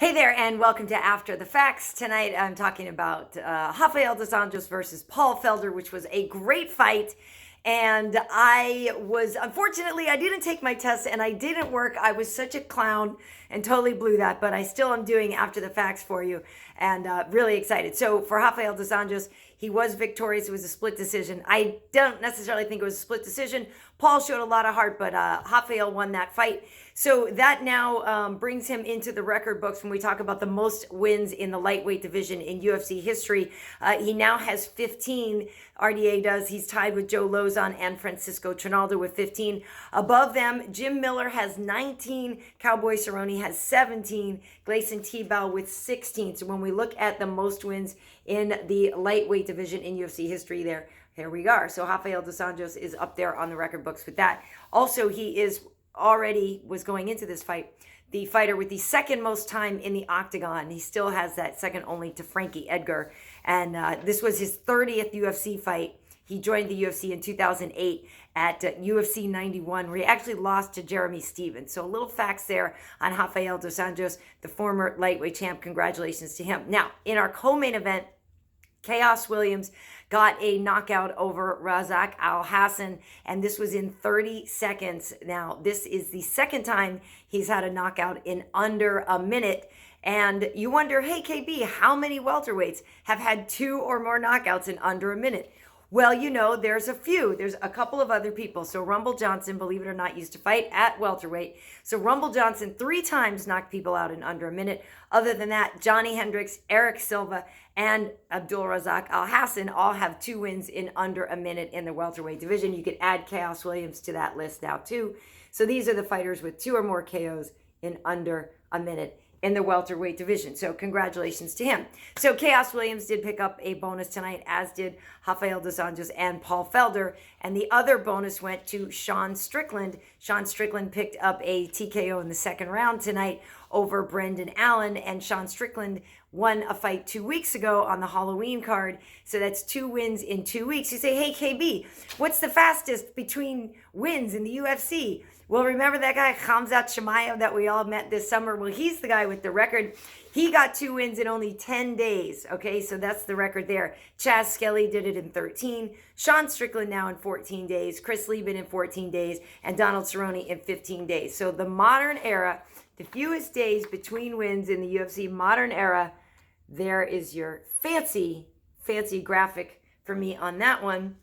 Hey there, and welcome to After the Facts. Tonight I'm talking about Rafael Dos Anjos versus Paul Felder, which was a great fight. And unfortunately, I didn't take my test and I didn't work. I was such a clown and totally blew that, but I still am doing After the Facts for you and really excited. So for Rafael Dos Anjos, he was victorious. It was a split decision. I don't necessarily think it was a split decision. Paul showed a lot of heart, but Rafael won that fight. So that now brings him into the record books when we talk about the most wins in the lightweight division in UFC history. He now has 15. RDA does. He's tied with Joe Lozon and Francisco Trinaldo with 15. Above them, Jim Miller has 19. Cowboy Cerrone has 17. Gleison Tibau with 16. So when we look at the most wins in the lightweight division in UFC history, here we are. So Rafael Dos Anjos is up there on the record books with that. Also, he was going into this fight the fighter with the second most time in the octagon. He still has that, second only to Frankie Edgar. And this was his 30th UFC fight. He joined the UFC in 2008 at UFC 91, where he actually lost to Jeremy Stevens. So a little facts there on Rafael Dos Anjos, the former lightweight champ. Congratulations to him. Now, in our co-main event, Khaos Williams got a knockout over Razak Al-Hassan, and this was in 30 seconds. Now, this is the second time he's had a knockout in under a minute. And you wonder, hey, KB, how many welterweights have had 2 or more knockouts in under a minute? Well, you know, there's a few. There's a couple of other people. So Rumble Johnson, believe it or not, used to fight at welterweight. So Rumble Johnson 3 times knocked people out in under a minute. Other than that, Johnny Hendricks, Eric Silva, and Abdulrazak Al-Hassan all have 2 wins in under a minute in the welterweight division. You could add Khaos Williams to that list now too. So these are the fighters with 2 or more KOs in under a minute in the welterweight division. So congratulations to him. So Khaos Williams did pick up a bonus tonight, as did Rafael Dos Anjos and Paul Felder. And the other bonus went to Sean Strickland. Sean Strickland picked up a TKO in the second round tonight over Brendan Allen. And Sean Strickland won a fight 2 weeks ago on the Halloween card. So that's 2 wins in 2 weeks. You say, hey, KB, what's the fastest between wins in the UFC? Well, remember that guy, Khamzat Chimaev, that we all met this summer? Well, he's the guy with the record. He got 2 wins in only 10 days. Okay, so that's the record there. Chaz Skelly did it in 13. Sean Strickland now in 14 days. Chris Lieben in 14 days. And Donald Cerrone in 15 days. So the modern era, the fewest days between wins in the UFC modern era, there is your fancy graphic for me on that one.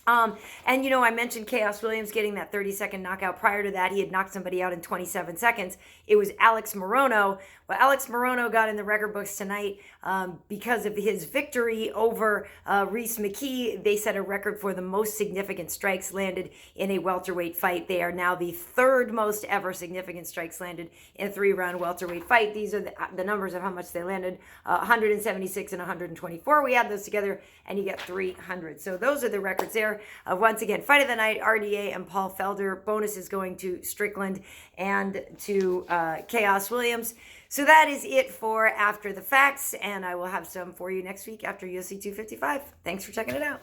And, you know, I mentioned Khaos Williams getting that 30-second knockout. Prior to that, he had knocked somebody out in 27 seconds. It was Alex Morono. Well, Alex Morono got in the record books tonight because of his victory over Reese McKee. They set a record for the most significant strikes landed in a welterweight fight. They are now the 3rd most ever significant strikes landed in a 3-round welterweight fight. These are the numbers of how much they landed, 176 and 124. We add those together and you get 300. So those are the records there. Once again, fight of the night, RDA and Paul Felder. Bonus is going to Strickland and to Khaos Williams. So that is it for After the Facts, and I will have some for you next week after UFC 255. Thanks for checking it out.